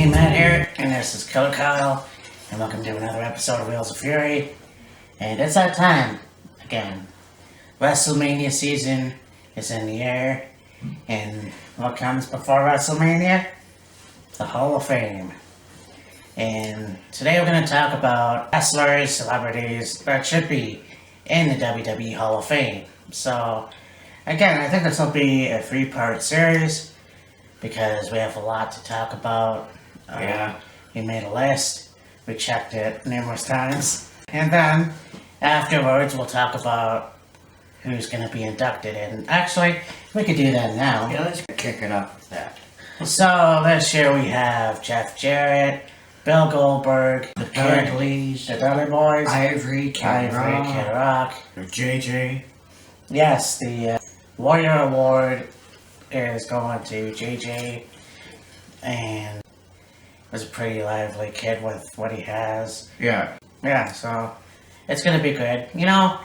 me, Matt here, and this is Killer Kyle, and welcome to another episode of Wheels of Fury. And it's that time again. WrestleMania season is in the air, and what comes before WrestleMania? The Hall of Fame. And today we're going to talk about wrestlers, celebrities that should be in the WWE Hall of Fame. So, again, I think this will be a 3-part series because we have a lot to talk about. We made a list, we checked it numerous times, and then afterwards we'll talk about who's going to be inducted. And actually, we could do that now. Yeah, let's kick it off with that. So this year we have Jarrett, Bill Goldberg, The Dudleys, the Dudley Boyz, Ivory, Kid Rock, JJ. Yes, the Warrior Award is going to JJ, and was a pretty lively kid with what he has. Yeah, so it's gonna be good. You know,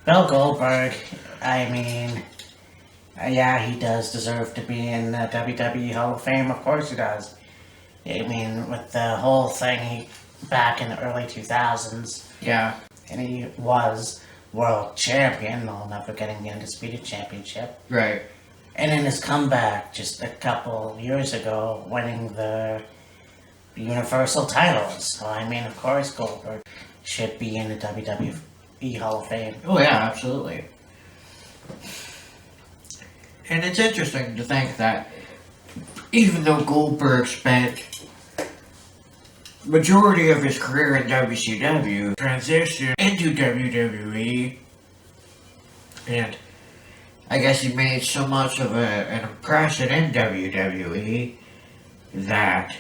Bill Goldberg, I mean, yeah, he does deserve to be in the WWE Hall of Fame, of course he does. I mean, with the whole thing back in the early 2000s. Yeah. And he was world champion, while never getting the Undisputed Championship. Right. And in his comeback just a couple years ago, winning the Universal titles. So, I mean, of course, Goldberg should be in the WWE Hall of Fame. Oh, yeah, absolutely. And it's interesting to think that even though Goldberg spent majority of his career in WCW, transitioned into WWE, and I guess he made so much of an impression in WWE that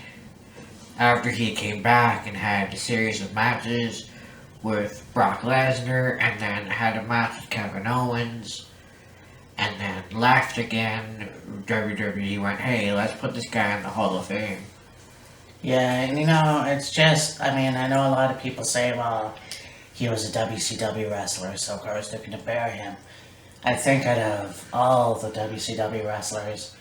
after he came back and had a series of matches with Brock Lesnar, and then had a match with Kevin Owens, and then left again, WWE went, hey, let's put this guy in the Hall of Fame. Yeah, and you know, it's just, I mean, I know a lot of people say, well, he was a WCW wrestler, so of course they're going to bury him. I think out of all the WCW wrestlers,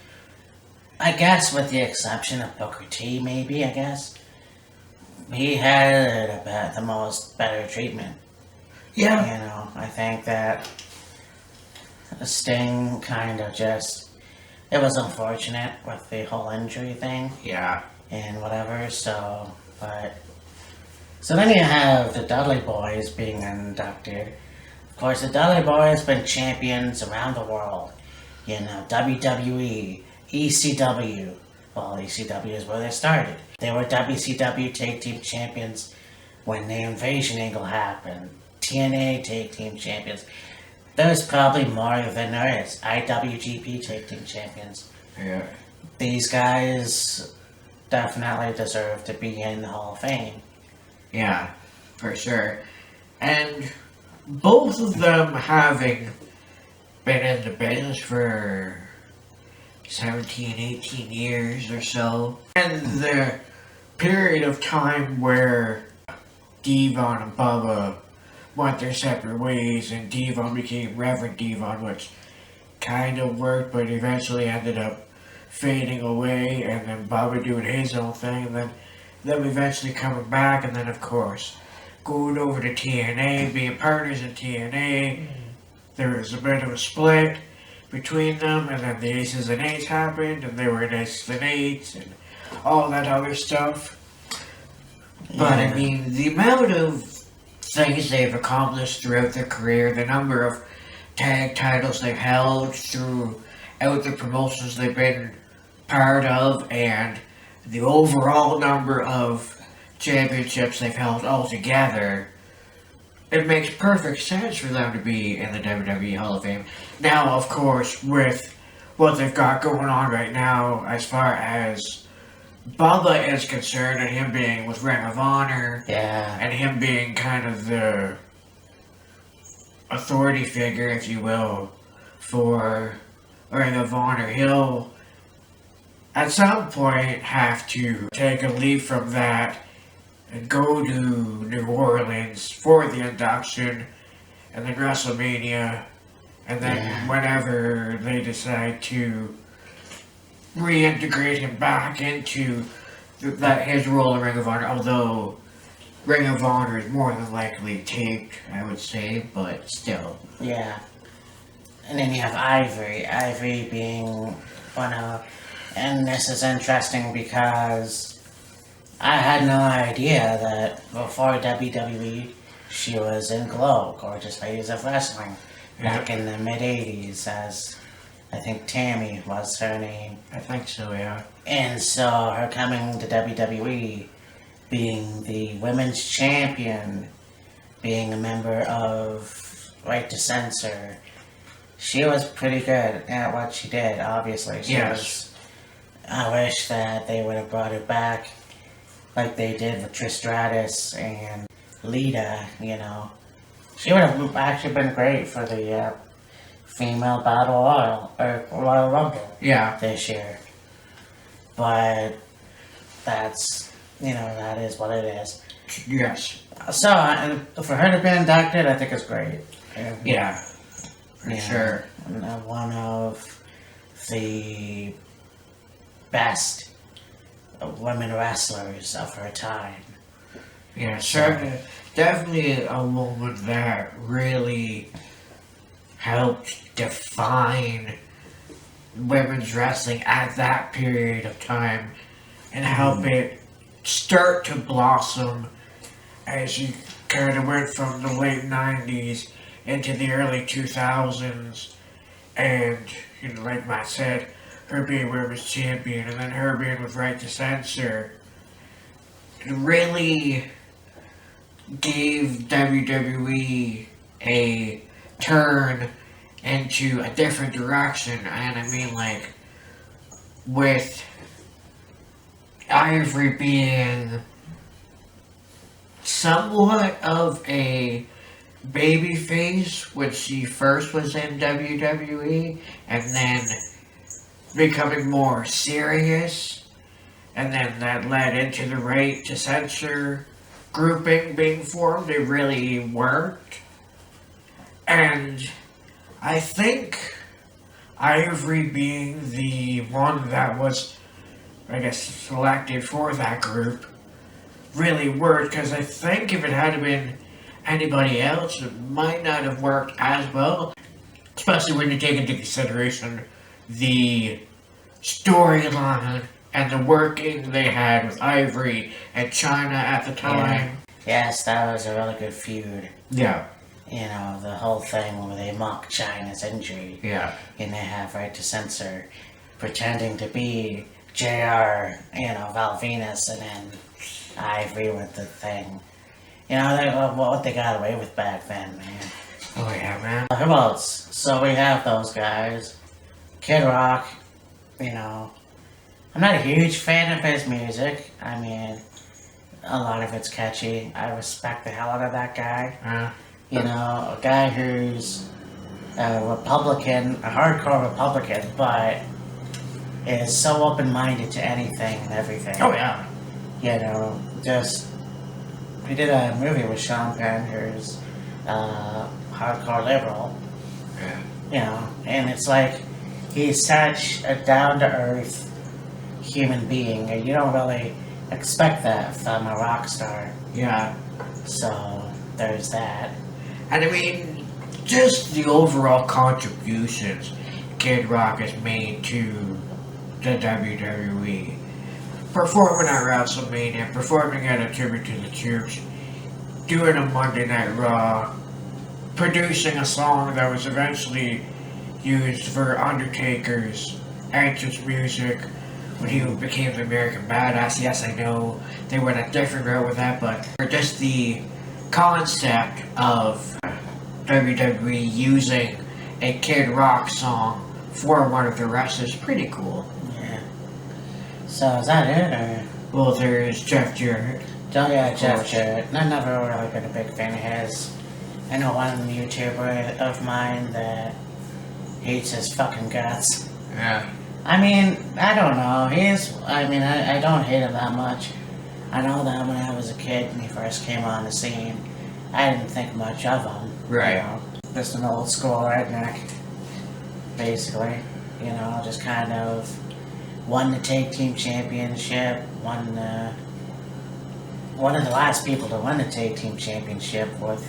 I guess with the exception of Booker T, maybe, I guess, he had about the most better treatment. Yeah. You know, I think that Sting kind of just, it was unfortunate with the whole injury thing. Yeah. And whatever, so then you have the Dudley Boyz being inducted. Of course, the Dudley Boyz been champions around the world. You know, WWE, ECW. Well, ECW is where they started. They were WCW Tag Team Champions when the Invasion Angle happened. TNA Tag Team Champions. There's probably more than there is. IWGP Tag Team Champions. Yeah. These guys definitely deserve to be in the Hall of Fame. Yeah, for sure. And both of them having been in the business for 17, 18 years or so. And the period of time where Devon and Bubba went their separate ways, and Devon became Reverend Devon, which kind of worked, but eventually ended up fading away, and then Bubba doing his own thing, and then them eventually coming back, and then of course going over to TNA, being partners in TNA. There was a bit of a split between them, and then the Aces and Eights happened, and they were in Aces and Eights, and all that other stuff. But I mean, the amount of things they've accomplished throughout their career, the number of tag titles they've held throughout the promotions they've been part of, and the overall number of championships they've held altogether, it makes perfect sense for them to be in the WWE Hall of Fame. Now, of course, with what they've got going on right now, as far as Bubba is concerned, and him being with Ring of Honor, and him being kind of the authority figure, if you will, for Ring of Honor, he'll at some point have to take a leap from that and go to New Orleans for the induction, and then WrestleMania, and then whenever they decide to reintegrate him back into that his role in Ring of Honor, although Ring of Honor is more than likely taped, I would say, but still. Yeah. And then you have Ivory. Ivory being one of... And this is interesting because I had no idea that before WWE, she was in Glow, Gorgeous Ladies of Wrestling, back in the mid-80s, as I think Tammy was her name. I think so, yeah. And so her coming to WWE, being the women's champion, being a member of Right to Censor, she was pretty good at what she did, obviously. I wish that they would have brought her back like they did with Trish Stratus and Lita, you know. She would have actually been great for the female battle Royal Rumble this year. But that's, you know, that is what it is. Yes. So, for her to be inducted, I think it's great. Yeah, for sure. One of the best women wrestlers of her time. Yeah, certainly. Definitely a woman that really helped define women's wrestling at that period of time and help it start to blossom as you kind of went from the late 90s into the early 2000s. And, you know, like Matt said, her being women's champion and then her being with Right to Censor, it really gave WWE a turn into a different direction. And I mean, like, with Ivory being somewhat of a babyface when she first was in WWE, and then becoming more serious, and then that led into the Right to Censor grouping being formed. It really worked. And I think Ivory being the one that was, I guess, selected for that group really worked, because I think if it had been anybody else, it might not have worked as well, especially when you take into consideration the storyline and the working they had with Ivory and China at the time. Yes, that was a really good feud. Yeah. You know, the whole thing where they mock China's injury. Yeah. And they have Right to Censor pretending to be JR, you know, Val Venus, and then Ivory with the thing. You know, what they got away with back then, man. Oh yeah, man. Who else? So we have those guys. Kid Rock, you know. I'm not a huge fan of his music. I mean, a lot of it's catchy. I respect the hell out of that guy. You know, a guy who's a Republican, a hardcore Republican, but is so open-minded to anything and everything. Oh yeah. You know, just... He did a movie with Sean Penn, who's hardcore liberal. Yeah. You know, and it's like, he's such a down-to-earth human being, and you don't really expect that from a rock star. Yeah. So, there's that. And I mean, just the overall contributions Kid Rock has made to the WWE. Performing at WrestleMania, performing at a Tribute to the Troops, doing a Monday Night Raw, producing a song that was eventually used for Undertaker's entrance music when he became the American Badass. Yes, I know they went a different route with that, but just the concept of WWE using a Kid Rock song for one of the wrestlers is pretty cool. Yeah. So, is that it, or...? Well, there's Jeff Jarrett. Oh, yeah, Jeff Jarrett. I've never really been a big fan of his. I know one YouTuber of mine that hates his fucking guts. Yeah. I mean, I don't know. I don't hate him that much. I know that when I was a kid and he first came on the scene, I didn't think much of him. Right. You know, just an old school redneck, basically. You know, just kind of won the tag team championship, one of the last people to win the tag team championship with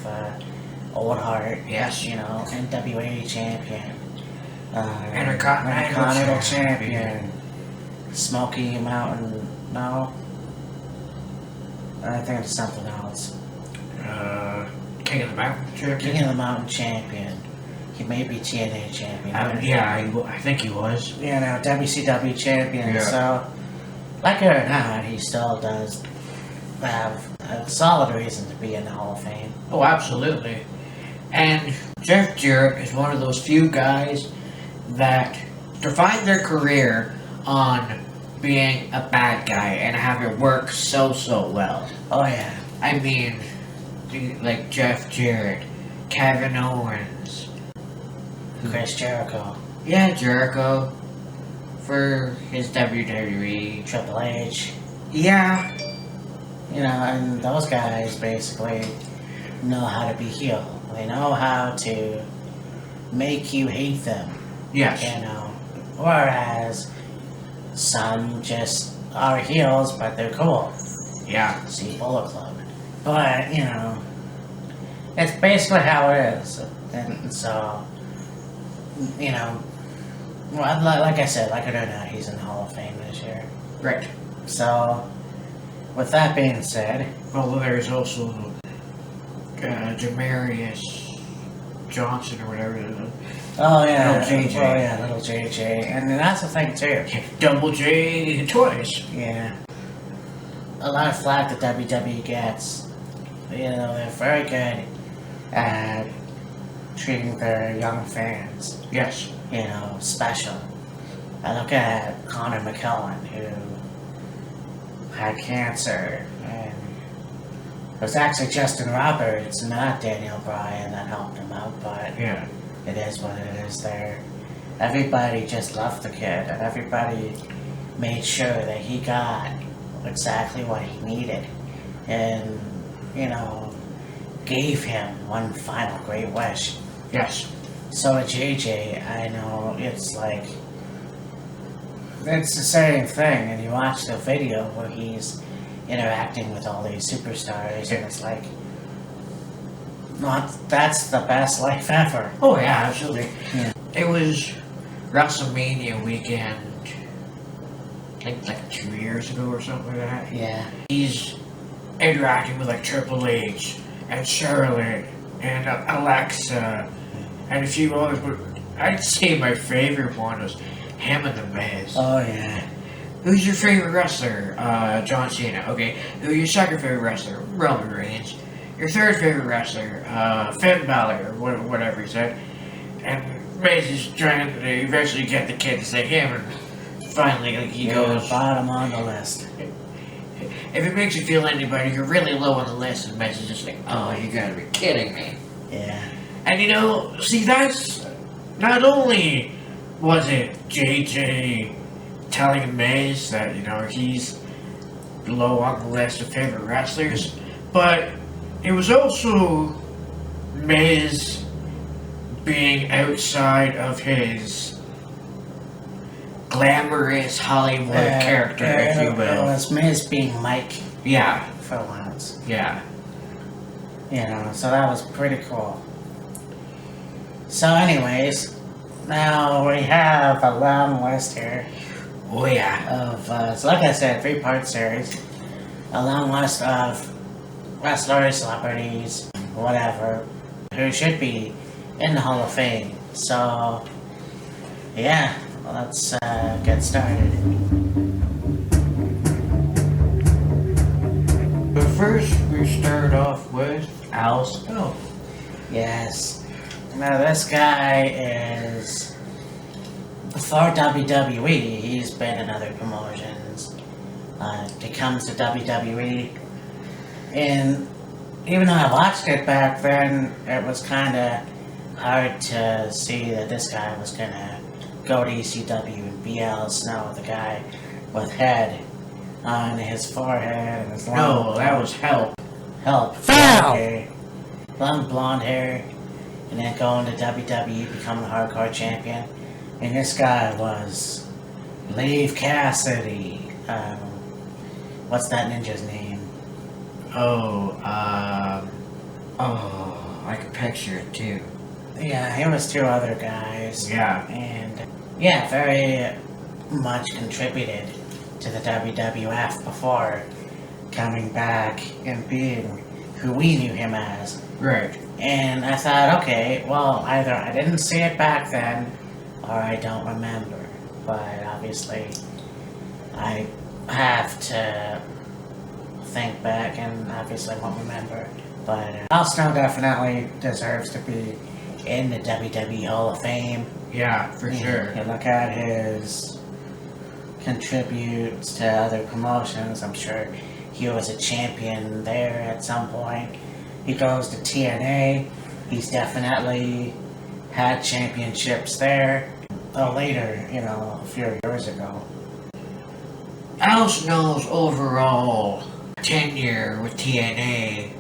Old Heart. Yes. You know, NWA champion. Intercontinental champion. Smoky Mountain, no? I think it's something else. King of the Mountain champion. King of the Mountain champion. He may be TNA champion. I think he was. You know, WCW champion. Yeah. So, like it or not, he still does have a solid reason to be in the Hall of Fame. Oh, absolutely. And Jeff Jarrett is one of those few guys that defined their career on being a bad guy and have it work so well. Oh yeah. I mean, like Jeff Jarrett, Kevin Owens, Chris Jericho. Yeah, Jericho for his WWE. Triple H. Yeah. You know, and those guys basically know how to be heel. They know how to make you hate them. Yes. You know, whereas some just are heels, but they're cool. Yeah. See Bullet Club. But, you know, it's basically how it is. And so, you know, well, like I said, like it or not, he's in the Hall of Fame this year. Right. So, with that being said, Well, there's also Jamarius Johnson or whatever it is. oh yeah, Little JJ. Well, yeah, little JJ, and that's the thing too. Double J twice. Yeah, a lot of flack that WWE gets. You know, they're very good at treating their young fans, Yes. you know, special. I look at Connor McKellen, who had cancer, and it was actually Justin Roberts, not Daniel Bryan, that helped him out, but Yeah. it is what it is there. Everybody just loved the kid, and everybody made sure that he got exactly what he needed, and, you know, gave him one final great wish. Yes. So with JJ, I know it's like, it's the same thing, and you watch the video where he's interacting with all these superstars, and it's like, that's the best life ever. Oh yeah, absolutely. Yeah. It was WrestleMania weekend. I think like 2 years ago or something like that. Yeah. He's interacting with like Triple H and Charlotte and Alexa and a few others, but I'd say my favorite one was him and the Miz. Oh yeah. Who's your favorite wrestler? John Cena. Okay. Who's your second favorite wrestler? Roman Reigns. Your third favorite wrestler? Finn Balor, or whatever he said. And Miz is trying to eventually get the kid to say him, and finally like, he goes. Bottom on the list. If it makes you feel any better, you're really low on the list, and Miz is just like, oh, you gotta be kidding me. Yeah. And you know, see, that's not only was it JJ telling Miz that, you know, he's low on the list of favorite wrestlers, but it was also Miz being outside of his glamorous Hollywood character, if you It will. was Miz being Mike Yeah, for once. yeah. You know, so that was pretty cool. So anyways, now we have a long list here Oh yeah. of, so like I said, 3-part series. A long list of wrestlers, celebrities, whatever, who should be in the Hall of Fame. So, yeah, let's get started. But first, we start off with Al Snow. Yes. Now this guy is, before WWE, he's been in other promotions. He comes to WWE, and even though I watched it back then, it was kind of hard to see that this guy was gonna go to ECW and be Al Snow, the guy with head on his forehead and his long No, that was Help. blonde hair, long blonde hair, and then going to WWE, becoming a hardcore champion. And this guy was Leave Cassidy. What's that ninja's name? I can picture it too. Yeah, he was 2 other guys. Yeah. And yeah, very much contributed to the WWF before coming back and being who we knew him as. Right. And I thought, okay, well, either I didn't see it back then or I don't remember. But obviously, I have to think back and obviously won't remember. But Al Snow definitely deserves to be in the WWE Hall of Fame. Yeah, for sure. You look at his contributes to other promotions. I'm sure he was a champion there at some point. He goes to TNA. He's definitely had championships there. Later, a few years ago. Al Snow's overall tenure with TNA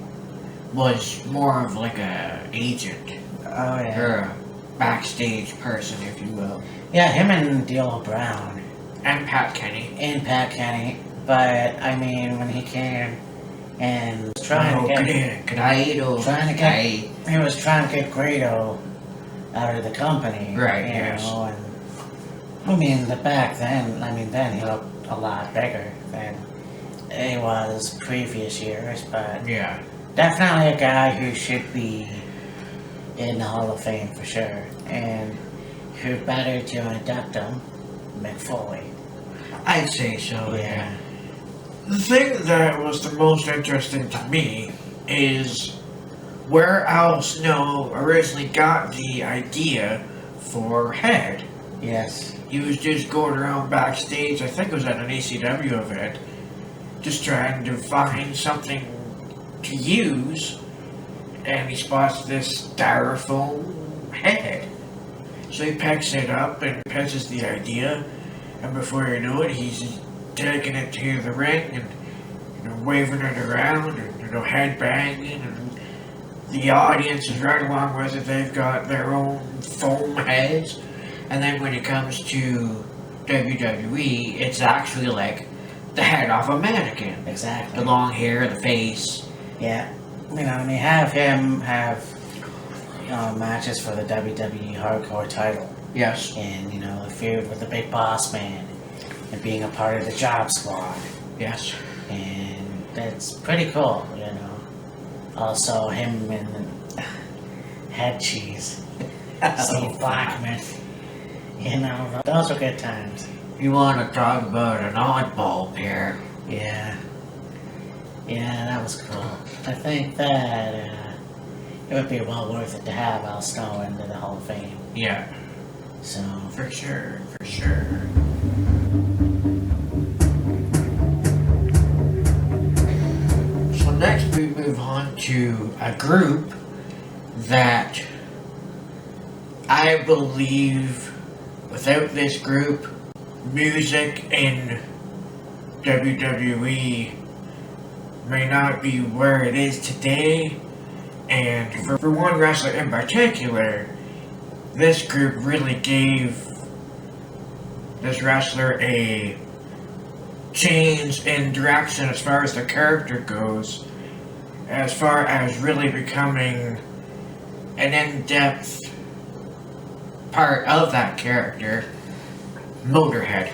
was more of like a agent. Oh, yeah. Or a backstage person, if you will. Yeah, him and D'Lo Brown. And Pat Kenny. But, I mean, when he came and was trying to get Grado out of the company. Right, you yes. know, and I mean, then he looked a lot bigger than he was previous years, but Yeah. definitely a guy who should be in the Hall of Fame for sure. And who better to induct him? Mick Foley. I'd say so, Yeah. The thing that was the most interesting to me is where Al Snow originally got the idea for Head. Yes. He was just going around backstage, I think it was at an ECW event, just trying to find something to use, and he spots this styrofoam head. So he picks it up and pitches the idea, and before you know it, he's taking it to the ring and waving it around and headbanging, and the audience is right along with it. They've got their own foam heads. And then when it comes to WWE, it's actually like the head off a mannequin. Exactly. The long hair, the face. Yeah. And you have him have matches for the WWE Hardcore title. Yes. And, the feud with the Big Boss Man. And being a part of the Job Squad. Yes. And that's pretty cool, Also, him and Head Cheese. Steve Blackman. Those were good times. You want to talk about an oddball pair. Yeah. Yeah, that was cool. I think that it would be well worth it to have Al Snow into the Hall of Fame. Yeah. So, For sure. So next we move on to a group that I believe without this group, music in WWE may not be where it is today. And for one wrestler in particular, this group really gave this wrestler a change in direction as far as the character goes, as far as really becoming an in-depth part of that character. Motorhead.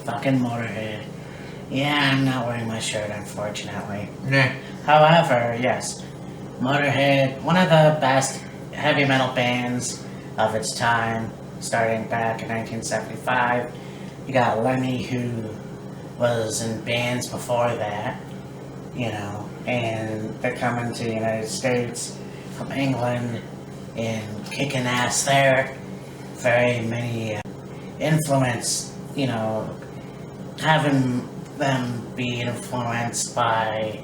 Fucking Motorhead. Yeah, I'm not wearing my shirt, unfortunately. Nah. However, yes, Motorhead, one of the best heavy metal bands of its time, starting back in 1975. You got Lemmy, who was in bands before that, and they're coming to the United States from England and kicking ass there. Very many influence, having them be influenced by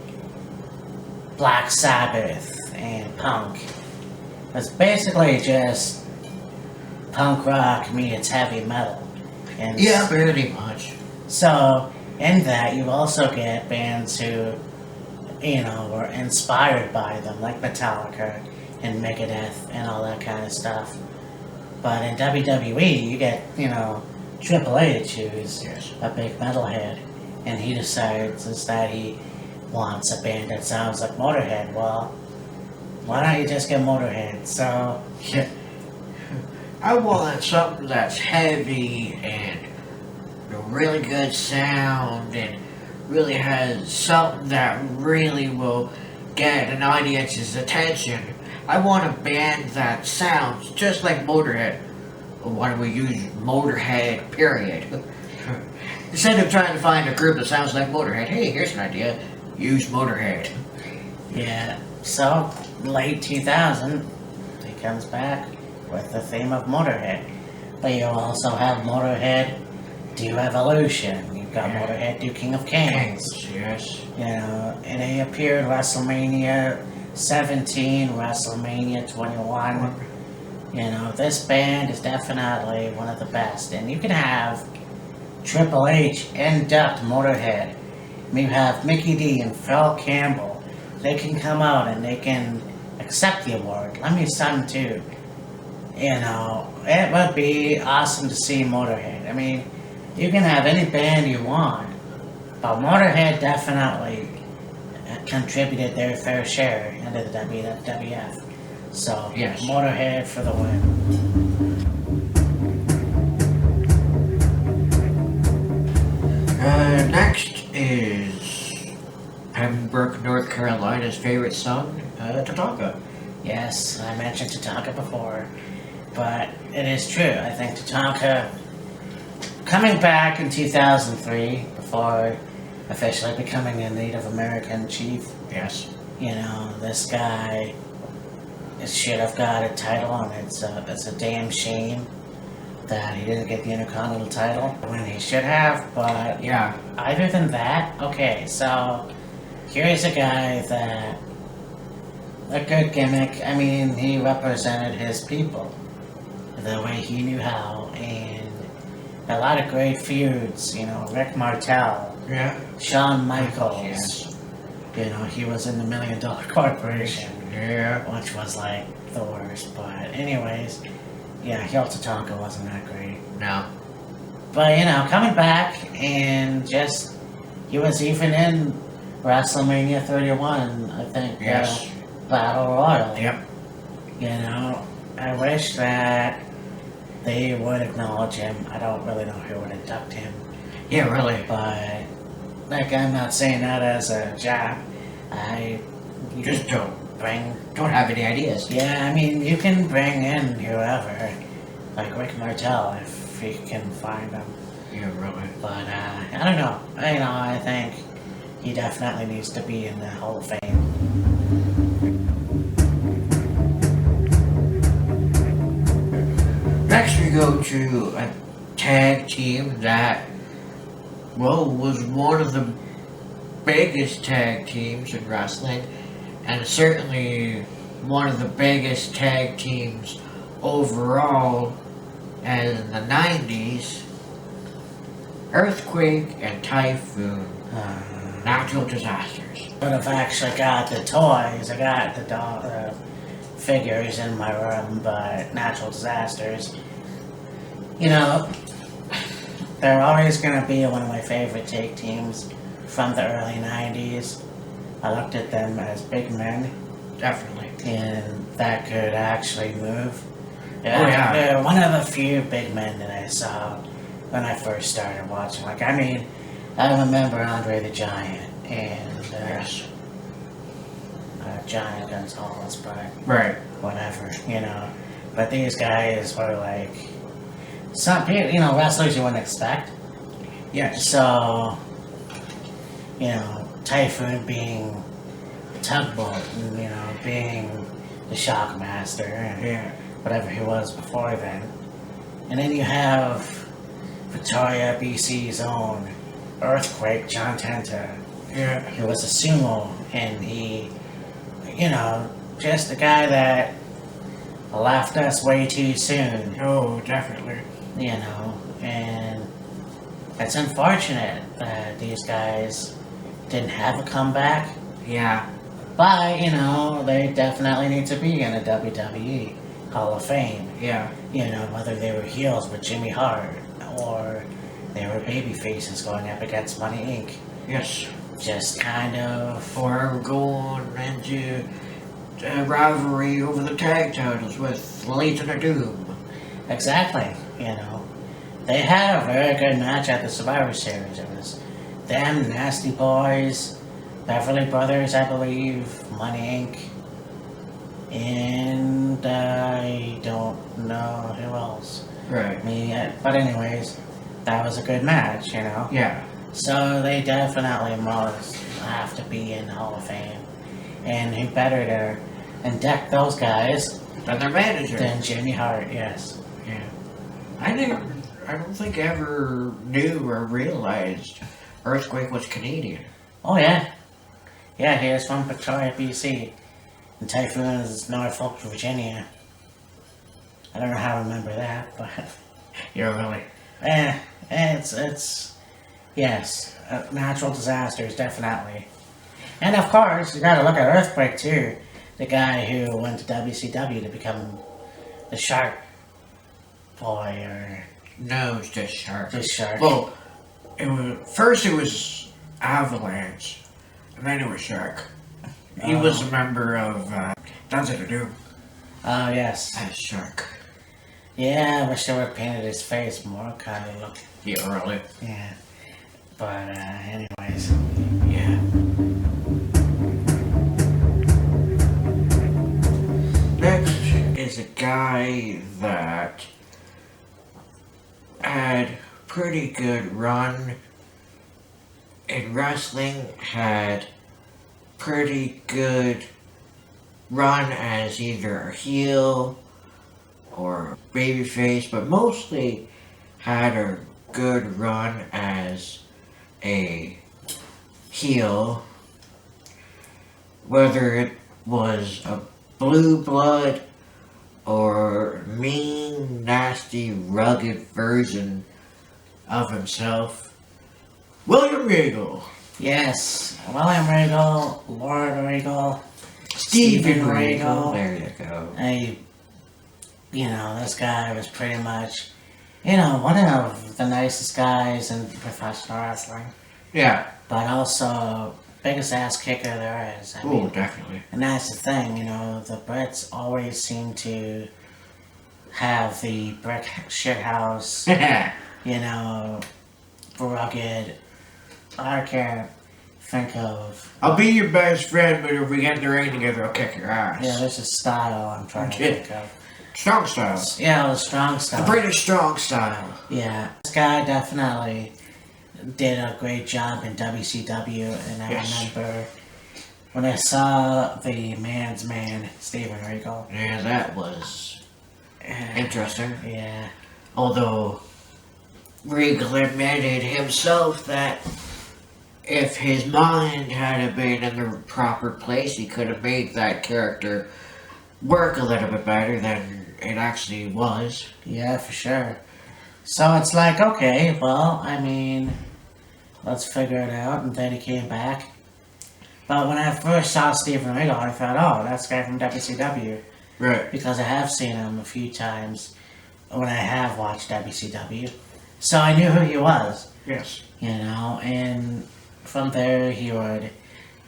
Black Sabbath and punk. It's basically just punk rock meets heavy metal. And Yeah, pretty much. so, in that, you also get bands who, were inspired by them, like Metallica and Megadeth and all that kind of stuff. But in WWE, you get, Triple H, who's Yes. a big metalhead, and he decides is that he wants a band that sounds like Motorhead. Well, why don't you just get Motorhead? So, Yeah. I want something that's heavy and a really good sound and really has something that really will get an audience's attention. I want a band that sounds just like Motorhead. Or why don't we use Motorhead, period? Instead of trying to find a group that sounds like Motorhead, hey, here's an idea. Use Motorhead. yeah. So, late 2000, he comes back with the theme of Motorhead. But you also have Motorhead do Evolution. You've got Yeah. Motorhead do King of Kings. Yes. You know, and he appeared WrestleMania 17, WrestleMania 21. You know, this band is definitely one of the best. And you can have Triple H induct Motorhead. You have Mickey D and Phil Campbell. They can come out and they can accept the award. Let me son too. You know, it would be awesome to see Motorhead. I mean, you can have any band you want, but Motorhead definitely contributed their fair share into the WWF. So, Yes. Motorhead for the win. Next is Pembroke, North Carolina's favorite song, Tatanka. Yes, I mentioned Tatanka before, but it is true. I think Tatanka, coming back in 2003, before officially becoming a Native American chief, Yes. you know, this guy should have got a title, and it's a damn shame that he didn't get the Intercontinental title when he should have, but Yeah. other than that, okay, so here's a guy that, a good gimmick. I mean, he represented his people the way he knew how, and a lot of great feuds, you know, Rick Martel, Yeah. Shawn Michaels, Yes. you know, he was in the $1 Million Corporation, Yeah. which was like the worst, but anyways, yeah, heel Tatanka wasn't that great. No. But, you know, coming back and just, he was even in WrestleMania 31, I think. Yes. Battle Royal. Yep. You know, I wish that they would acknowledge him. I don't really know who would induct him. Yeah, really. But, like, I'm not saying that as a jab. You Just don't bring. don't have any ideas. Yeah, I mean, you can bring in whoever. Like Rick Martel, if you can find him. Yeah, really. But I don't know. I think he definitely needs to be in the Hall of Fame. Next we go to a tag team that, well, was one of the biggest tag teams in wrestling, and certainly one of the biggest tag teams overall in the 90s. Earthquake and Typhoon. Natural disasters. But I've actually got the toys. I got the figures in my room, but natural disasters. You know, they're always going to be one of my favorite tag teams from the early 90s. I looked at them as big men, Definitely. and that could actually move. yeah. They're one of the few big men that I saw when I first started watching. Like, I mean, I remember Andre the Giant and Yes. Giant Gonzalez, but Right. whatever, you know. But these guys were like some people, you know, wrestlers you wouldn't expect. Yes. So, you know, Typhoon being Tugboat, and, you know, being the Shockmaster, and Yeah. whatever he was before then. And then you have Victoria, BC's own Earthquake, John Tenta. Yeah. He was a sumo, and he, you know, just a guy that left us way too soon, Oh, definitely. you know, and it's unfortunate that these guys didn't have a comeback, Yeah. but, you know, they definitely need to be in a WWE Hall of Fame, Yeah. you know, whether they were heels with Jimmy Hart, or they were baby faces going up against Money Inc. Yes. Just kind of... Or going into a rivalry over the tag titles with Legion of Doom. Exactly, They had a very good match at the Survivor Series. It was them, Nasty Boys, Beverly Brothers, I believe, Money Inc., and I don't know who else. Right. But anyways, that was a good match, Yeah. So they definitely must have to be in the Hall of Fame. And who better to induct those guys And their manager. than Jimmy Hart, yes. Yeah. I don't think I ever knew or realized Earthquake was Canadian. Oh yeah. Yeah, he is from Victoria, BC. And Typhoon is Norfolk, Virginia. I don't know how to remember that, but... Yeah, really. It's yes, natural disasters, definitely. And of course, you gotta look at Earthquake too. The guy who went to WCW to become the Shark Boy, or... No, it's just Shark. Just Shark. Well, first it was Avalanche, and then it was Shark. He was a member of Dudley Boyz Oh, yes. as Shark. Yeah, I wish they would have painted his face more, kind of look. Yeah, early. Yeah. But, anyways. Yeah. Next is a guy that had pretty good run in wrestling, had pretty good run as either a heel or babyface, but mostly had a good run as a heel, whether it was a blue blood or mean, nasty, rugged version of himself. William Regal. Yes, William Regal, Lord Regal, Steven Regal. Regal. There you go. This guy was pretty much, one of the nicest guys in professional wrestling. Yeah. But also, biggest ass kicker there is. Definitely. And that's the thing, the Brits always seem to have the brick shit house, rugged. I can't think of. I'll be your best friend, but if we get in the ring together, I'll kick your ass. Yeah, there's a style I'm trying to think of. Strong style. Yeah, the strong style. The British strong style. Yeah, this guy definitely did a great job in WCW, and I remember when I saw the man's man, Steven Regal. Yeah, that was interesting. Yeah. Although Regal admitted himself that if his mind had been in the proper place, he could have made that character work a little bit better than it actually was. Yeah, for sure. So it's like, okay, well, let's figure it out, and then he came back. But when I first saw Steven Regal, I thought, oh, that's the guy from WCW. Right. Because I have seen him a few times when I have watched WCW. So I knew who he was. Yes. And from there he would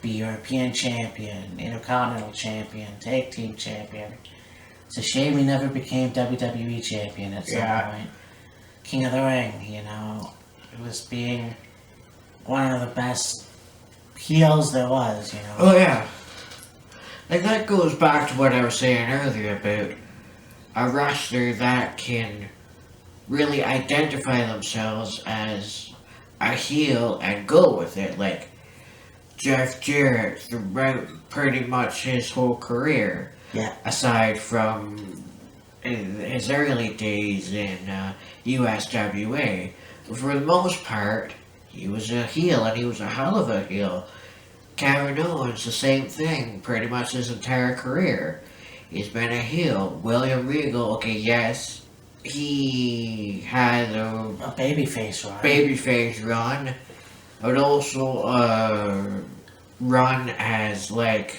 be European champion, Intercontinental champion, Tag Team champion. It's a shame he never became WWE champion at some point. King of the Ring, It was being one of the best heels there was, Oh, yeah. Like, that goes back to what I was saying earlier about a wrestler that can really identify themselves as a heel and go with it. Like Jeff Jarrett throughout pretty much his whole career. Yeah. Aside from his early days in USWA. For the most part, he was a heel, and he was a hell of a heel. Kevin Owens, the same thing, pretty much his entire career. He's been a heel. William Regal, okay, yes, he had a babyface run, but also run as like,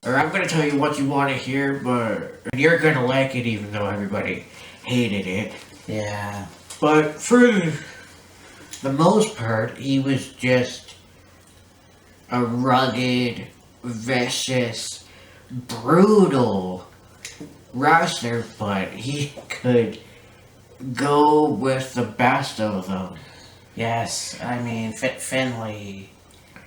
or I'm gonna tell you what you want to hear, but you're gonna like it even though everybody hated it. Yeah. But for the most part, he was just a rugged, vicious, brutal wrestler, but he could go with the best of them. Yes, I mean, Finley,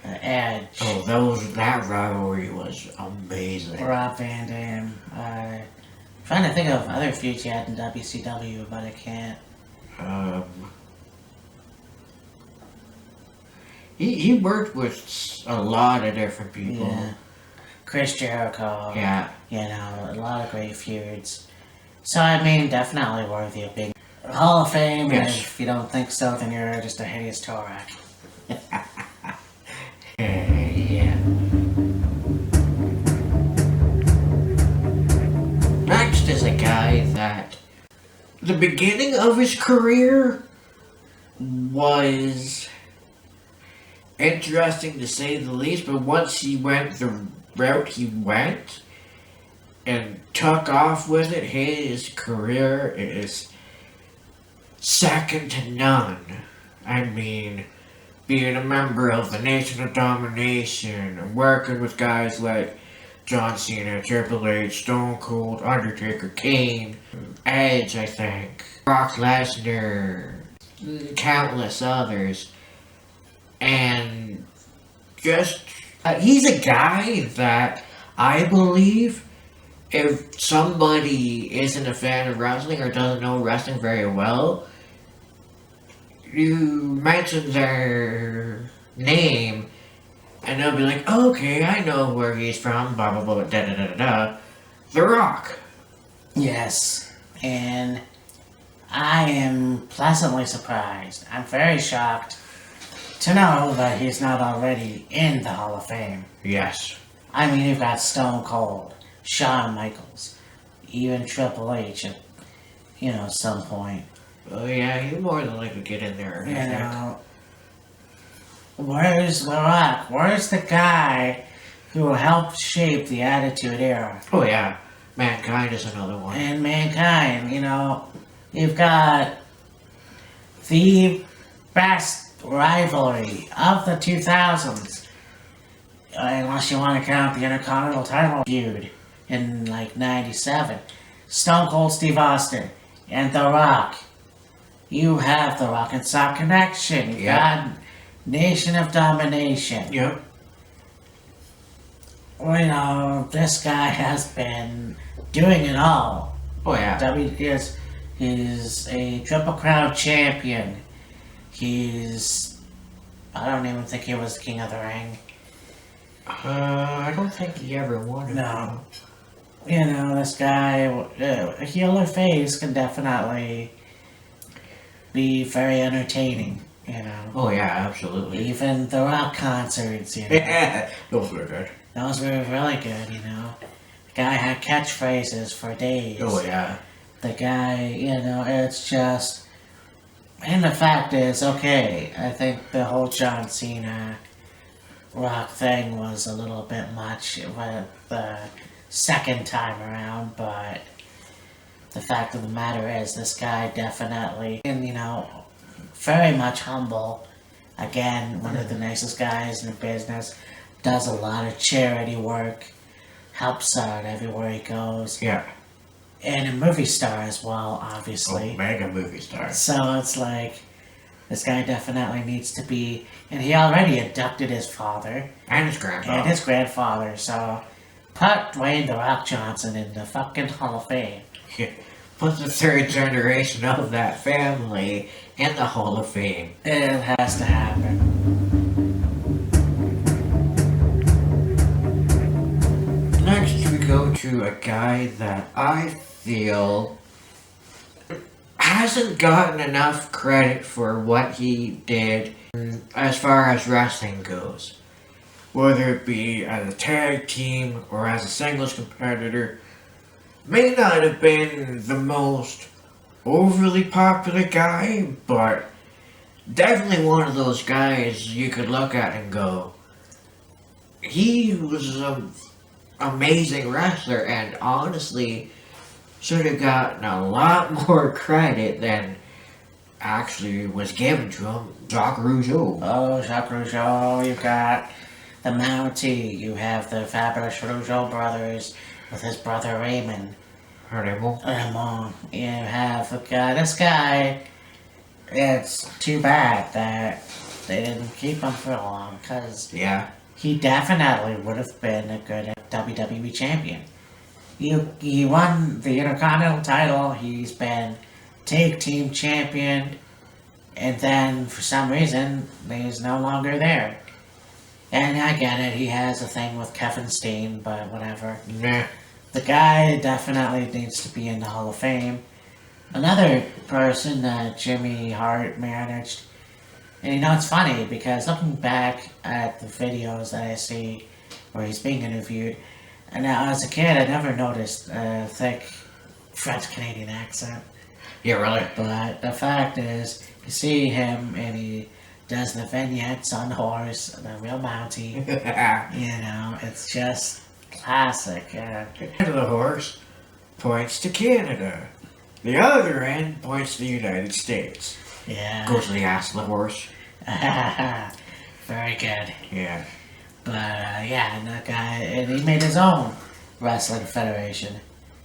Edge, Oh, that rivalry was amazing. Rob Van Dam. Trying to think of other feuds he had in WCW, but I can't. He worked with a lot of different people. Yeah. Chris Jericho. Yeah. You know, a lot of great feuds. So, I mean, definitely worthy of being Hall of Fame. Yes. And if you don't think so, then you're just a hideous Torak. Yeah. Next is a guy that the beginning of his career was interesting to say the least, but once he went the route he went and took off with it, his career is second to none. I mean, being a member of the Nation of Domination and working with guys like John Cena, Triple H, Stone Cold, Undertaker, Kane, Edge, I think, Brock Lesnar, countless others. And just, he's a guy that I believe if somebody isn't a fan of wrestling or doesn't know wrestling very well, you mention their name and they'll be like, oh, okay, I know where he's from, blah, blah, blah, da, da, da, da, da. The Rock. Yes, and I am pleasantly surprised. I'm very shocked to know that he's not already in the Hall of Fame. Yes. I mean, you've got Stone Cold, Shawn Michaels, even Triple H at, some point. Oh, yeah, he more than likely get in there. You know, where's The Rock? Where's the guy who helped shape the Attitude Era? Oh, yeah. Mankind is another one. And Mankind, you've got the best rivalry of the 2000s. Unless you want to count the Intercontinental title feud in, 97. Stone Cold Steve Austin and The Rock. You have the Rock and Sock connection. You got Nation of Domination. Yep. This guy has been doing it all. Oh, yeah. He's a Triple Crown champion. I don't even think he was King of the Ring. I don't think he ever won it. No. This guy, a heel or face, can definitely be very entertaining, Oh, yeah, absolutely. Even the Rock concerts, Yeah, those were good. Those were really good, The guy had catchphrases for days. Oh, yeah. The guy, it's just... And the fact is, okay, I think the whole John Cena Rock thing was a little bit much with the second time around, but the fact of the matter is this guy definitely, and very much humble, again, one of the nicest guys in the business, does a lot of charity work, helps out everywhere he goes. Yeah. And a movie star as well, obviously. Oh, mega movie star. So it's like, this guy definitely needs to be, and he already inducted his father. And his grandfather. So put Dwayne The Rock Johnson in the fucking Hall of Fame. Yeah. Put the third generation of that family in the Hall of Fame. It has to happen. Next we go to a guy that I feel hasn't gotten enough credit for what he did as far as wrestling goes. Whether it be as a tag team or as a singles competitor, may not have been the most overly popular guy, but definitely one of those guys you could look at and go, he was an amazing wrestler, and honestly, should have gotten a lot more credit than actually was given to him. Jacques Rougeau. Oh, Jacques Rougeau, you've got the Mountie, you have the fabulous Rougeau brothers with his brother Raymond. Raymond. You have this guy. It's too bad that they didn't keep him for long, because Yeah. he definitely would have been a good WWE champion. He won the Intercontinental title, he's been tag team champion, and then for some reason, he's no longer there. And I get it, he has a thing with Kevin Steen, but whatever. Nah. The guy definitely needs to be in the Hall of Fame. Another person that Jimmy Hart managed, and it's funny because looking back at the videos that I see where he's being interviewed, and now as a kid I never noticed a thick French Canadian accent. Yeah, really? But the fact is, you see him and he does the vignettes on the horse, the real Mountie. It's just classic. End of the horse points to Canada. The other end points to the United States. Yeah. Goes to the ass of the horse. Very good. Yeah. But and that guy, and he made his own wrestling federation.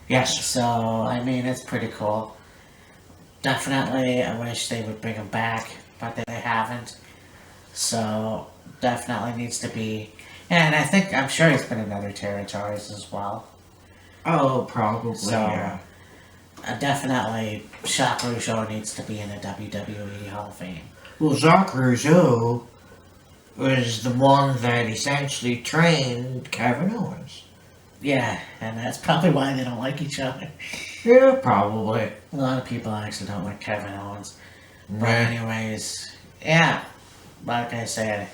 Yes. So I mean, it's pretty cool. Definitely, I wish they would bring him back, but they haven't. So definitely needs to be. And I'm sure he's been in other territories as well. Oh, probably. So Yeah. Definitely, Jacques Rougeau needs to be in the WWE Hall of Fame. Well, Jacques Rougeau was the one that essentially trained Kevin Owens. Yeah, and that's probably why they don't like each other. Yeah, probably. A lot of people actually don't like Kevin Owens. But Nah. anyways, yeah, like I said,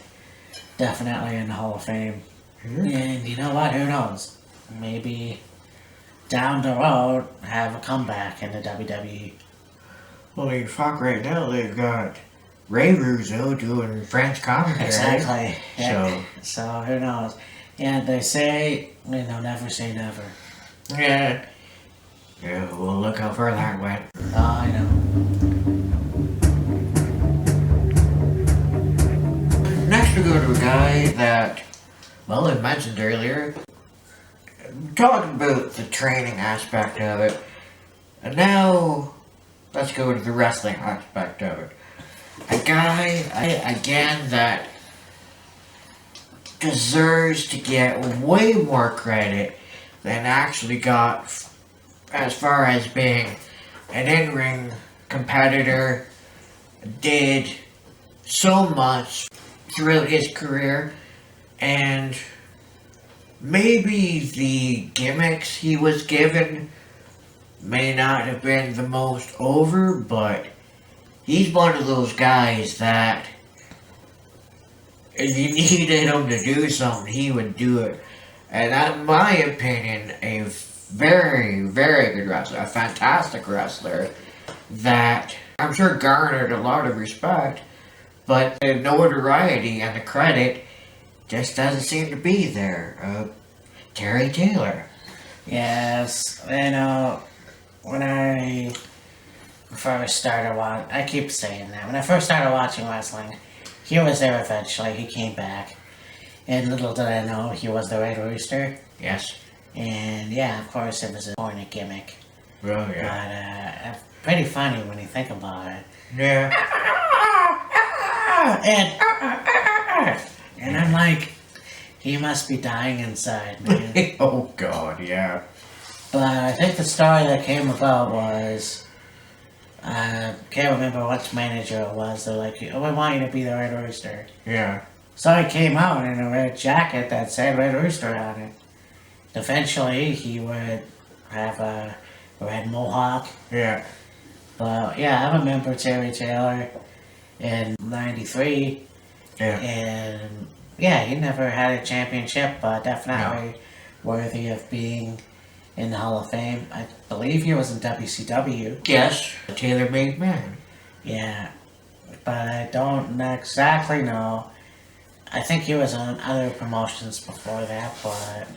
definitely in the Hall of Fame. Mhm. And you know what? Who knows? Maybe down the road have a comeback in the WWE. Well, in fuck, right now they've got Ray Rougeau doing French commentary. Exactly. So, So who knows? And they say, never say never. yeah. Yeah, we'll look how far that went. Oh, I know. Next we go to a guy that, well, I mentioned earlier, talking about the training aspect of it, and now let's go to the wrestling aspect of it. A guy, again, that deserves to get way more credit than actually got as far as being an in-ring competitor, did so much throughout his career, and maybe the gimmicks he was given may not have been the most over, but he's one of those guys that if you needed him to do something, he would do it. And in my opinion, a very, very good wrestler, a fantastic wrestler that I'm sure garnered a lot of respect, but the notoriety and the credit just doesn't seem to be there. Terry Taylor. Yes, when I first started watching, I keep saying that, when I first started watching wrestling, he was there eventually, he came back, and little did I know, he was the Red Rooster, Yes. and yeah, of course it was a corny gimmick, Well, but pretty funny when you think about it. Yeah. And I'm like, he must be dying inside, man. Oh, God, yeah. But I think the story that came about was, I can't remember which manager it was. They're like, oh, we want you to be the Red Rooster. Yeah. So he came out in a red jacket that said Red Rooster on it. Eventually, he would have a red mohawk. Yeah. But yeah, I remember Terry Taylor in '93. Yeah. And yeah, he never had a championship, but definitely worthy of being in the Hall of Fame. I believe he was in WCW. Yes. A tailor-made man. Yeah, but I don't exactly know. I think he was on other promotions before that, but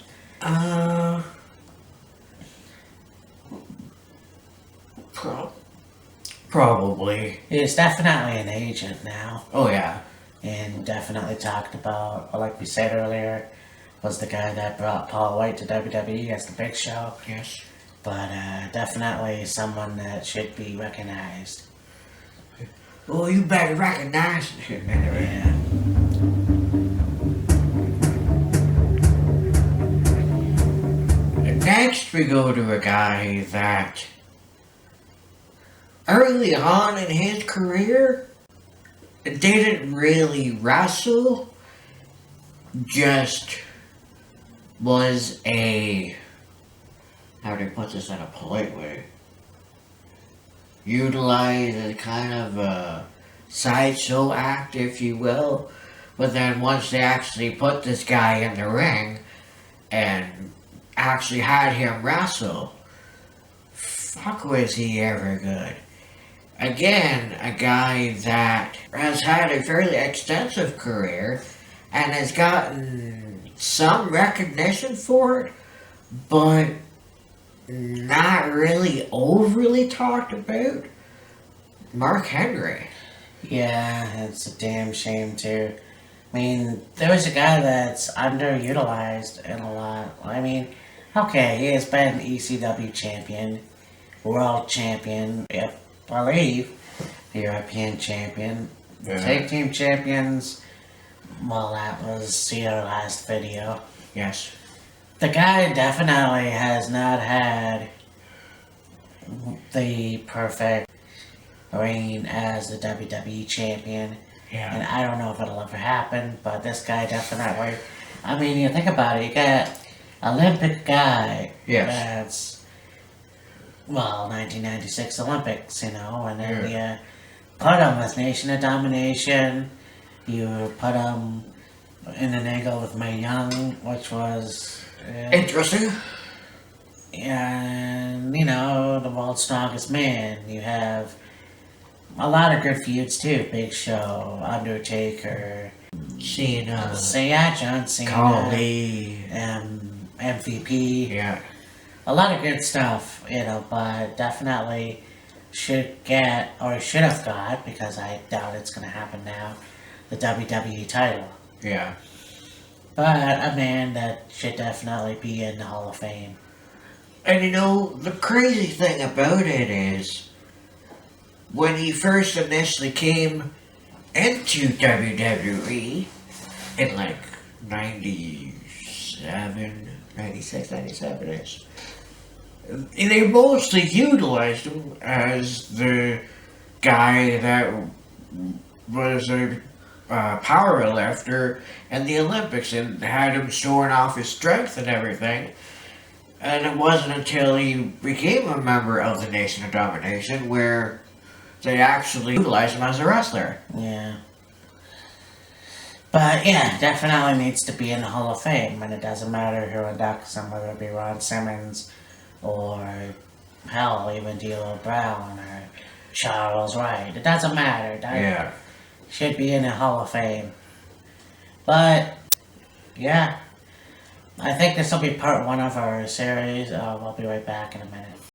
Probably. He's definitely an agent now. Oh, yeah. And definitely talked about, like we said earlier, was the guy that brought Paul White to WWE as the Big Show. Yes. But definitely someone that should be recognized. Oh, you better recognize him. Yeah. Next, we go to a guy that early on in his career didn't really wrestle, just was a, how do I put this in a polite way, utilized as kind of a sideshow act, if you will. But then once they actually put this guy in the ring and actually had him wrestle, fuck was he ever good. Again, a guy that has had a fairly extensive career and has gotten some recognition for it, but not really overly talked about. Mark Henry. Yeah, it's a damn shame too. I mean, there was a guy that's underutilized in a lot. I mean, okay, he has been ECW champion, world champion, I believe, European champion, tag team champions. Well, that was your last video. Yes. The guy definitely has not had the perfect reign as the WWE champion. Yeah. And I don't know if it'll ever happen, but this guy definitely. I mean, you think about it, you got Olympic guy. Yes. That's, well, 1996 Olympics, you know, and then you put him with Nation of Domination. You put him in an angle with Mae Young, which was Interesting. and, you know, the world's strongest man. You have a lot of good feuds too. Big Show, Undertaker, Cena. John Cena, Khali. MVP. Yeah. A lot of good stuff, you know, but definitely should get, or should have got, because I doubt it's going to happen now, the WWE title. Yeah. But a man that should definitely be in the Hall of Fame. And you know, the crazy thing about it is, when he first initially came into WWE in like 97, 96, 97-ish, they mostly utilized him as the guy that was a power lifter in the Olympics and had him showing off his strength and everything. And it wasn't until he became a member of the Nation of Domination where they actually utilized him as a wrestler. Yeah. But yeah, definitely needs to be in the Hall of Fame, and it doesn't matter who inducts him, whether it be Ron Simmons or hell, even D'Lo Brown or Charles Wright. It doesn't matter. Yeah. Should be in the Hall of Fame. But yeah, I think this will be part one of our series. We'll be right back in a minute.